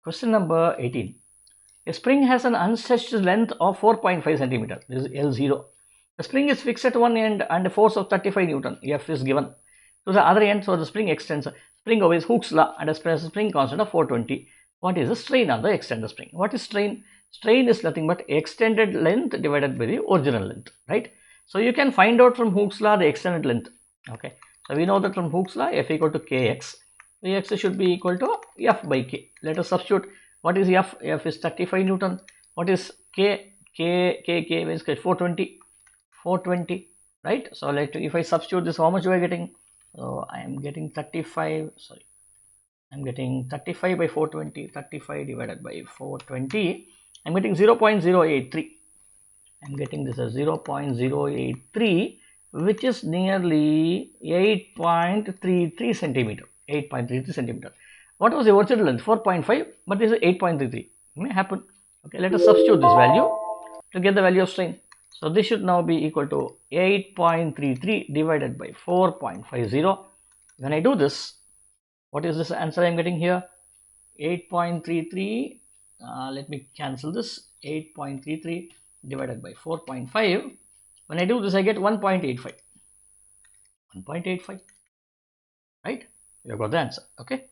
Question number 18. A spring has an unstretched length of 4.5 centimeter. This is L0. The spring is fixed at one end and a force of 35 Newton. F is given. To the other end, so the spring extends. Spring obeys Hooke's law and a spring constant of 420. What is the strain on the extended spring? What is strain? Strain is nothing but extended length divided by the original length, right? So you can find out from Hooke's law the extended length. Okay. So we know that from Hooke's law, F equal to Kx. The x should be equal to F by K. Let us substitute. What is F? F is 35 Newton. What is K? K means 420. 420, right? So if I substitute this, how much do I getting? So I am getting 35. Sorry, I'm getting 35 by 420. 35 divided by 420. I'm getting 0.083. I'm getting this as 0.083, which is nearly 8.33 centimeter. 8.33 centimeter. What was the original length? 4.5, but this is 8.33. It may happen. Okay, let us substitute this value to get the value of strain. So this should now be equal to 8.33 divided by 4.50. When I do this, what is this answer I am getting here? 8.33. Let me cancel this. 8.33 divided by 4.5. When I do this, I get 1.85. 1.85. Right? You got the answer. Okay.